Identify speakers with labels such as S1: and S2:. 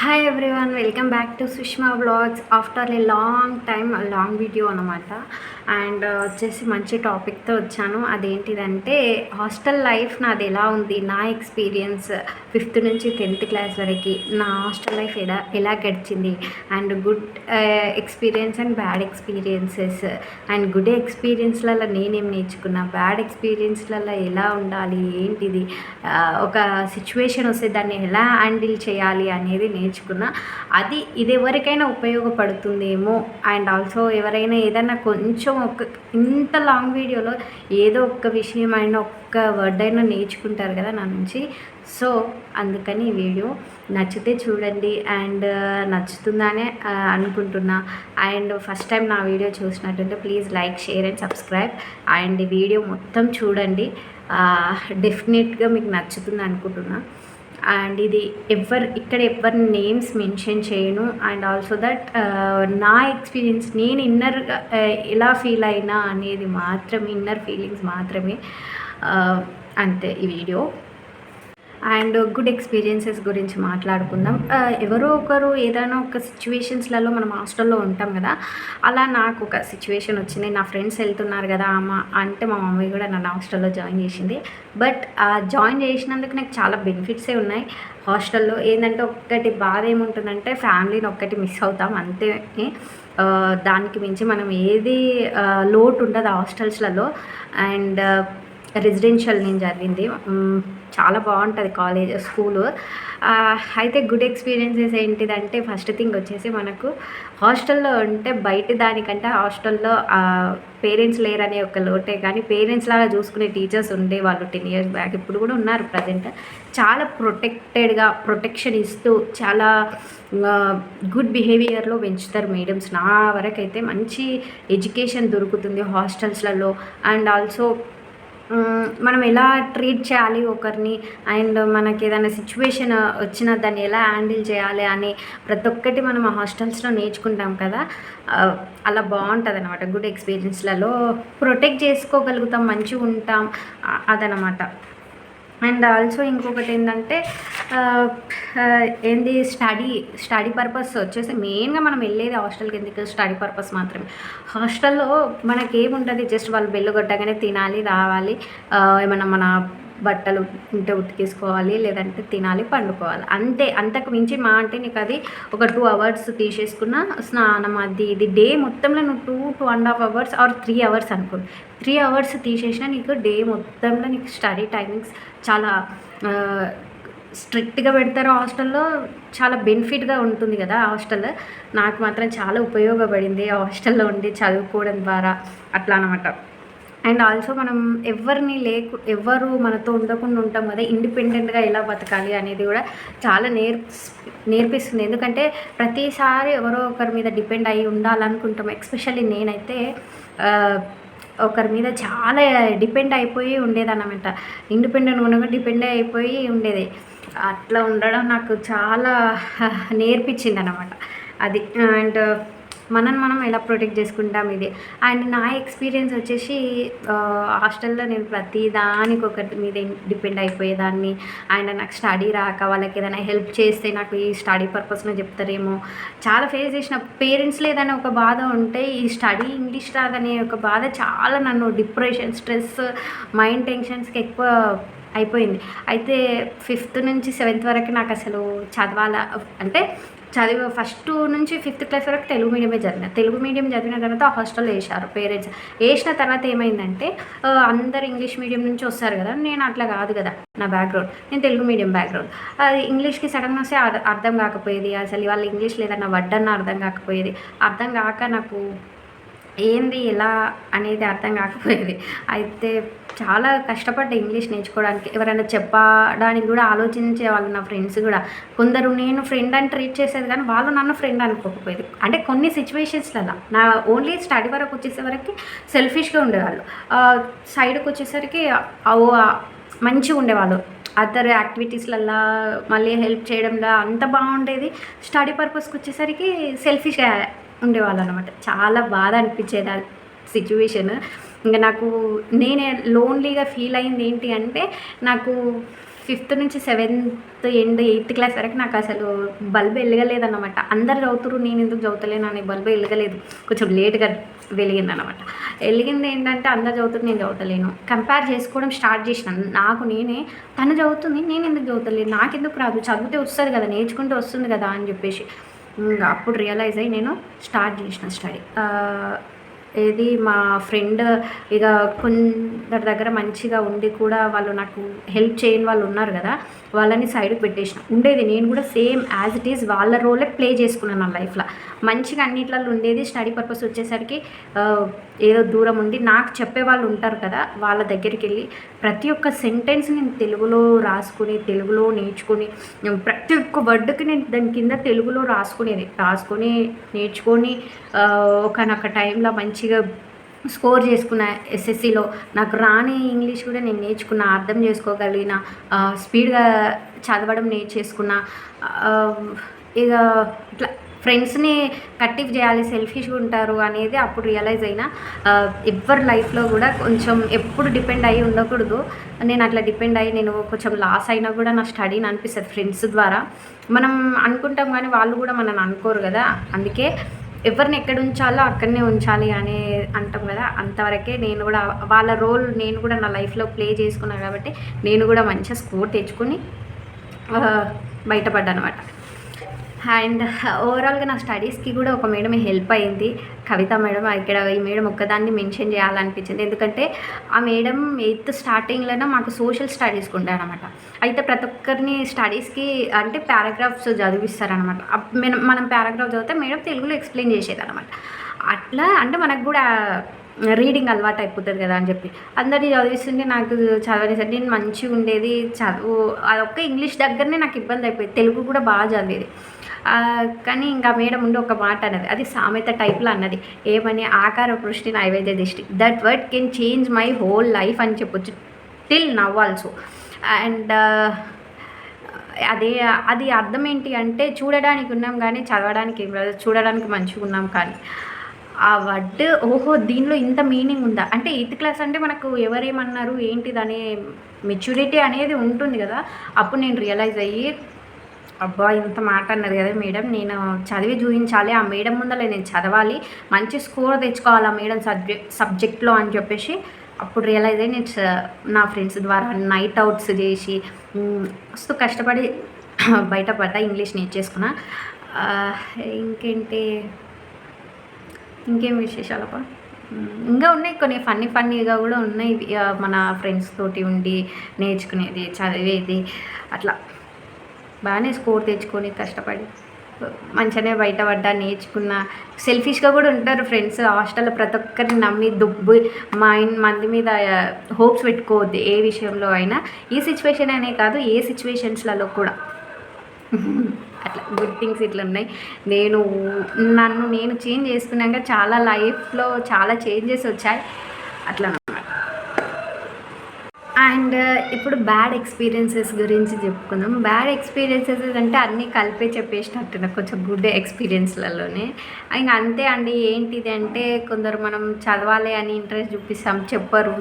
S1: Hi everyone, welcome back to Sushma vlogs. After a long time long video అనమాట. And వచ్చేసి మంచి టాపిక్తో వచ్చాను. అదేంటిదంటే హాస్టల్ లైఫ్ నాది ఎలా ఉంది, నా ఎక్స్పీరియన్స్ 5th నుంచి 10th క్లాస్ వరకు నా హాస్టల్ లైఫ్ ఎలా గడిచింది, and good experience and bad experiences. And good ఎక్స్పీరియన్స్లలో నేనేం నేర్చుకున్నా, బ్యాడ్ ఎక్స్పీరియన్స్లలో ఎలా ఉండాలి, ఏంటిది ఒక సిచ్యువేషన్ వస్తే దాన్ని ఎలా హ్యాండిల్ చేయాలి అనేది నేర్చుకున్నా. ఇది ఎవరికైనా ఉపయోగపడుతుందేమో. అండ్ ఆల్సో ఎవరైనా ఏదైనా కొంచెం ఇంత లాంగ్ వీడియోలో ఏదో ఒక్క విషయం అయినా ఒక్క వర్డ్ అయినా నేర్చుకుంటారు కదా నా నుంచి. సో అందుకని ఈ వీడియో నచ్చితే చూడండి. అండ్ నచ్చుతుందనే అనుకుంటున్నా. అండ్ ఫస్ట్ టైం నా వీడియో చూసినట్టుంటే please like, share and subscribe. And ఈ వీడియో మొత్తం చూడండి, డెఫినెట్గా మీకు నచ్చుతుంది అనుకుంటున్నా. అండ్ ఇది ఇక్కడ ఎవరి నేమ్స్ మెన్షన్ చేయను. అండ్ ఆల్సో దట్ నా ఎక్స్పీరియన్స్, నేను ఇన్నర్గా ఎలా ఫీల్ అయినా అనేది మాత్రమే, ఇన్నర్ ఫీలింగ్స్ మాత్రమే. అంతే ఈ వీడియో. అండ్ గుడ్ ఎక్స్పీరియన్సెస్ గురించి మాట్లాడుకుందాం. ఎవరో ఒకరు ఏదైనా ఒక సిచ్యువేషన్స్లలో మనం హాస్టల్లో ఉంటాం కదా. అలా నాకు ఒక సిచ్యువేషన్ వచ్చింది. నా ఫ్రెండ్స్ వెళ్తున్నారు కదా అంటే మా మమ్మీ కూడా నన్ను హాస్టల్లో జాయిన్ చేసింది. బట్ జాయిన్ చేసినందుకు నాకు చాలా బెనిఫిట్సే ఉన్నాయి హాస్టల్లో. ఏంటంటే ఒక్కటి బాధ ఏముంటుందంటే ఫ్యామిలీని ఒక్కటి మిస్ అవుతాం అంతే. దానికి మించి మనం ఏది లోటు ఉండదు హాస్టల్స్లలో. అండ్ రెసిడెన్షియల్ నేను చదివింది, చాలా బాగుంటుంది కాలేజ్, స్కూలు. అయితే గుడ్ ఎక్స్పీరియన్సెస్ ఏంటిదంటే ఫస్ట్ థింగ్ వచ్చేసి మనకు హాస్టల్లో ఉంటే బయట దానికంటే హాస్టల్లో పేరెంట్స్ లేరనే ఒక లోటే, కానీ పేరెంట్స్ లాగా చూసుకునే టీచర్స్ ఉండే వాళ్ళు 10 years బ్యాక్, ఇప్పుడు కూడా ఉన్నారు ప్రజెంట్. చాలా ప్రొటెక్షన్ ఇస్తూ చాలా గుడ్ బిహేవియర్లో పెంచుతారు మేడమ్స్. నా వరకైతే మంచి ఎడ్యుకేషన్ దొరుకుతుంది హాస్టల్స్లలో. అండ్ ఆల్సో మనం ఎలా ట్రీట్ చేయాలి ఒకరిని, అండ్ మనకి ఏదైనా సిచ్యువేషన్ వచ్చినా దాన్ని ఎలా హ్యాండిల్ చేయాలి అని ప్రతి ఒక్కటి మనం ఆ హాస్టల్స్లో నేర్చుకుంటాం కదా. అలా బాగుంటుంది అనమాట. గుడ్ ఎక్స్పీరియన్స్లలో ప్రొటెక్ట్ చేసుకోగలుగుతాం, మంచిగా ఉంటాం అదనమాట. అండ్ ఆల్సో ఇంకొకటి ఏంటంటే స్టడీ పర్పస్ వచ్చేసి మెయిన్గా మనం వెళ్ళేది హాస్టల్కి ఎందుకు, స్టడీ పర్పస్ మాత్రమే. హాస్టల్లో మనకేముంటుంది, జస్ట్ వాళ్ళు బెల్లు కొట్టగానే తినాలి, రావాలి, ఏమన్నా మన బట్టలు ఉంటే ఉతికేసుకోవాలి, లేదంటే తినాలి, పండుకోవాలి, అంతే. అంతకు మించి మా అంటే నీకు అది ఒక 2 hours తీసేసుకున్న స్నానం ఇది డే మొత్తంలో నువ్వు 2.5 hours ఆర్ 3 hours అనుకో, 3 hours తీసేసినా నీకు డే మొత్తంలో నీకు స్టడీ టైమింగ్స్ చాలా స్ట్రిక్ట్గా పెడతారు హాస్టల్లో. చాలా బెనిఫిట్గా ఉంటుంది కదా హాస్టల్. నాకు మాత్రం చాలా ఉపయోగపడింది హాస్టల్లో ఉండి చదువుకోవడం ద్వారా, అట్లా అనమాట. అండ్ ఆల్సో మనం ఎవరు మనతో ఉండకుండా ఉంటాం కదా, ఇండిపెండెంట్గా ఎలా బతకాలి అనేది కూడా చాలా నేర్పిస్తుంది. ఎందుకంటే ప్రతిసారి ఎవరో ఒకరి మీద డిపెండ్ అయ్యి ఉండాలనుకుంటాం. ఎస్పెషల్లీ నేనైతే ఒకరి మీద చాలా డిపెండ్ అయిపోయి ఉండేదన్నమాట. ఇండిపెండెంట్ ఉండగా డిపెండ్ అయిపోయి ఉండేది. అట్లా ఉండడం నాకు చాలా నేర్పించింది అన్నమాట అది. అండ్ మనం ఎలా ప్రొటెక్ట్ చేసుకుంటాం ఇది. అండ్ నా ఎక్స్పీరియన్స్ వచ్చేసి హాస్టల్లో నేను ప్రతి దానికి ఒకరి మీద డిపెండ్ అయిపోయేదాన్ని. అండ్ నాకు స్టడీ రాక వాళ్ళకి ఏదైనా హెల్ప్ చేస్తే నాకు ఈ స్టడీ పర్పస్లో చెప్తారేమో చాలా ఫేస్ చేసిన. పేరెంట్స్ లేదనే ఒక బాధ ఉంటే, ఈ స్టడీ ఇంగ్లీష్ రాదనే ఒక బాధ చాలా నన్ను డిప్రెషన్, స్ట్రెస్, మైండ్ టెన్షన్స్కి ఎక్కువ అయిపోయింది. అయితే 5th నుంచి 7th వరకు నాకు అసలు ఫస్ట్ నుంచి 5th క్లాస్ వరకు తెలుగు మీడియమే చదివిన. తెలుగు మీడియం చదివిన తర్వాత హాస్టల్లో వేశారు పేరెంట్స్. వేసిన తర్వాత ఏమైందంటే అందరు ఇంగ్లీష్ మీడియం నుంచి వస్తారు కదా, నేను అట్లా కాదు కదా, నా బ్యాక్గ్రౌండ్ నేను తెలుగు మీడియం బ్యాక్గ్రౌండ్. అది ఇంగ్లీష్కి సడన్గా వస్తే అర్థం కాకపోయేది. అసలు వాళ్ళ ఇంగ్లీష్ లేదన్నా వడ్డన్నా అర్థం కాకపోయేది. అర్థం కాక నాకు ఏంది ఎలా అనేది అర్థం కాకపోయేది. అయితే చాలా కష్టపడ్డా ఇంగ్లీష్ నేర్చుకోవడానికి. ఎవరైనా చెప్పడానికి కూడా ఆలోచించే వాళ్ళు నా ఫ్రెండ్స్ కూడా. కొందరు నేను ఫ్రెండ్ అని ట్రీట్ చేసేది కానీ వాళ్ళు నన్ను ఫ్రెండ్ అనుకోకపోయేది. అంటే కొన్ని సిచ్యువేషన్స్లలో నా ఓన్లీ స్టడీ వరకు వచ్చేసరికి సెల్ఫిష్గా ఉండేవాళ్ళు, సైడ్కి వచ్చేసరికి మంచిగా ఉండేవాళ్ళు. అదర్ యాక్టివిటీస్లల్లో మళ్ళీ హెల్ప్ చేయడంలో అంత బాగుండేది. స్టడీ పర్పస్కి వచ్చేసరికి సెల్ఫిష్గా ఉండేవాళ్ళు అనమాట. చాలా బాధ అనిపించేది ఆ సిచ్యువేషన్. ఇంకా నాకు నేనే లోన్లీగా ఫీల్ అయింది ఏంటి అంటే, నాకు 5th నుంచి 7th ఎండ్ 8th క్లాస్ వరకు నాకు అసలు బల్బ్ వెలగలేదన్నమాట. అందరు చదువుతురు, నేను ఎందుకు చదువుతలేను అనే బల్బ్ వెలగలేదు. కొంచెం లేట్గా వెలిగిందన్నమాట. వెలిగింది ఏంటంటే అందరు చదువుతురు, నేను చదువుతలేను. కంపేర్ చేసుకోవడం స్టార్ట్ చేసినాను నాకు నేనే. తను చదువుతుంది, నేను ఎందుకు చదువుతలేను, నాకెందుకు రాదు, చదివితే వస్తుంది కదా, నేర్చుకుంటే వస్తుంది కదా అని చెప్పేసి అప్పుడు రియలైజ్ అయ్యి నేను స్టార్ట్ చేసిన స్టడీ. ఏది మా ఫ్రెండ్ ఇక కొందరి దగ్గర మంచిగా ఉండి కూడా వాళ్ళు నాకు హెల్ప్ చేయని వాళ్ళు ఉన్నారు కదా, వాళ్ళని సైడ్కి పెట్టేసిన. ఉండేది నేను కూడా సేమ్ యాజ్ ఇట్ ఈజ్ వాళ్ళ రోలే ప్లే చేసుకున్నాను నా లైఫ్లో. మంచిగా అన్నిట్లలో ఉండేది. స్టడీ పర్పస్ వచ్చేసరికి ఏదో దూరం ఉండి నాకు చెప్పేవాళ్ళు ఉంటారు కదా, వాళ్ళ దగ్గరికి వెళ్ళి ప్రతి ఒక్క సెంటెన్స్ నేను తెలుగులో రాసుకుని, తెలుగులో నేర్చుకుని, ప్రతి ఒక్క వర్డ్కి నేను దాని కింద తెలుగులో రాసుకొని నేర్చుకొని ఒకనొక టైంలో మంచిగా స్కోర్ చేసుకున్న. ఎస్ఎస్సిలో నాకు రాని ఇంగ్లీష్ కూడా నేను నేర్చుకున్న, అర్థం చేసుకోగలిగిన, స్పీడ్గా చదవడం నేర్చేసుకున్న. ఇక ఇట్లా ఫ్రెండ్స్ని కట్టిఫ్ చేయాలి, సెల్ఫిష్గా ఉంటారు అనేది అప్పుడు రియలైజ్ అయినా. ఎవరి లైఫ్లో కూడా కొంచెం ఎప్పుడు డిపెండ్ అయ్యి ఉండకూడదు. నేను అట్లా డిపెండ్ అయ్యి నేను కొంచెం లాస్ అయినా కూడా నా స్టడీని అనిపిస్తుంది ఫ్రెండ్స్ ద్వారా. మనం అనుకుంటాం కానీ వాళ్ళు కూడా మనల్ని అనుకోరు కదా. అందుకే ఎవరిని ఎక్కడ ఉంచాలో అక్కడనే ఉంచాలి అని అంటాం కదా, అంతవరకే నేను కూడా వాళ్ళ రోల్ నేను కూడా నా లైఫ్లో ప్లే చేసుకున్నాను. కాబట్టి నేను కూడా మంచిగా స్కోర్ తెచ్చుకొని బయటపడ్డాను అనమాట. అండ్ ఓవరాల్గా నా స్టడీస్కి కూడా ఒక మేడం హెల్ప్ అయింది, కవిత మేడం. ఇక్కడ ఈ మేడం ఒక్కదాన్ని మెన్షన్ చేయాలనిపించింది, ఎందుకంటే ఆ మేడం 8th స్టార్టింగ్లోనే మాకు సోషల్ స్టడీస్కి ఉంటాయన్నమాట. అయితే ప్రతి ఒక్కరిని స్టడీస్కి అంటే పారాగ్రాఫ్స్ చదివిస్తారనమాట. మనం పారాగ్రాఫ్ చదివితే మేడం తెలుగులో ఎక్స్ప్లెయిన్ చేసేది అనమాట. అట్లా అంటే మనకు కూడా రీడింగ్ అలవాటు అయిపోతుంది కదా అని చెప్పి అందరినీ చదివిస్తుంటే నాకు చదవనేసరికి నేను మంచిగా ఉండేది. చదువు అదొక్క ఇంగ్లీష్ దగ్గరనే నాకు ఇబ్బంది అయిపోయింది, తెలుగు కూడా బాగా చదివేది. కానీ ఇంకా మేడం ఉండి ఒక మాట అన్నది, అది సామెత టైప్లో అన్నది. ఏమని, ఆకార పృష్టి నైవేద్య దృష్టి, that word can change my whole life అని చెప్పొచ్చు, టిల్ నవ్ ఆల్సో. అండ్ అది అర్థం ఏంటి అంటే, చూడడానికి ఉన్నాం కానీ చదవడానికి ఏం రాదు, చూడడానికి మంచిగా ఉన్నాం కానీ ఆ వర్డ్ ఓహో దీనిలో ఇంత మీనింగ్ ఉందా అంటే 8th క్లాస్ అంటే మనకు ఎవరేమన్నారు ఏంటిదనే మెచ్యూరిటీ అనేది ఉంటుంది కదా. అప్పుడు నేను రియలైజ్ అయ్యి అబ్బా ఇంత మాట అన్నది కదా మేడం, నేను చదివి చూపించాలి, ఆ మేడం ముందర నేను చదవాలి, మంచి స్కోర్ తెచ్చుకోవాలి ఆ మేడం సబ్జెక్ట్లో అని చెప్పేసి అప్పుడు రియలైజ్ అయ్యి నేను నా ఫ్రెండ్స్ ద్వారా నైట్ అవుట్స్ చేసి మస్తు కష్టపడి బయటపడ్డా, ఇంగ్లీష్ నేర్చేసుకున్నా. ఇంకేం విశేషాలప్ప, ఇంకా ఉన్నాయి కొన్ని ఫన్నీగా కూడా ఉన్నాయి. మన ఫ్రెండ్స్ తోటి ఉండి నేర్చుకునేది, చదివేది, అట్లా బాగానే స్కోర్ తెచ్చుకొని కష్టపడి మంచిగానే బయటపడ్డా, నేర్చుకున్న. సెల్ఫిష్గా కూడా ఉంటారు ఫ్రెండ్స్ హాస్టల్లో. ప్రతి ఒక్కరిని నమ్మి మంది మీద హోప్స్ పెట్టుకోవద్దు ఏ విషయంలో అయినా. ఈ సిచ్యువేషన్ అనే కాదు, ఏ సిచ్యువేషన్స్లలో కూడా అట్లా గుడ్ థింగ్స్ ఇట్లా ఉన్నాయి. నన్ను నేను చేంజ్ చేసుకున్నాక చాలా లైఫ్లో చాలా చేంజెస్ వచ్చాయి అట్లా అన్నమాట. అండ్ ఇప్పుడు బ్యాడ్ ఎక్స్పీరియన్సెస్ గురించి చెప్పుకుందాం. బ్యాడ్ ఎక్స్పీరియన్సెస్ అంటే అన్నీ కలిపే చెప్పేసినట్టున్నా కొంచెం గుడ్ ఎక్స్పీరియన్స్లలోనే. ఇంకా అంతే అండి. ఏంటిది అంటే కొందరు మనం చదవాలి అని ఇంట్రెస్ట్ చూపిస్తాం, చెప్పరు.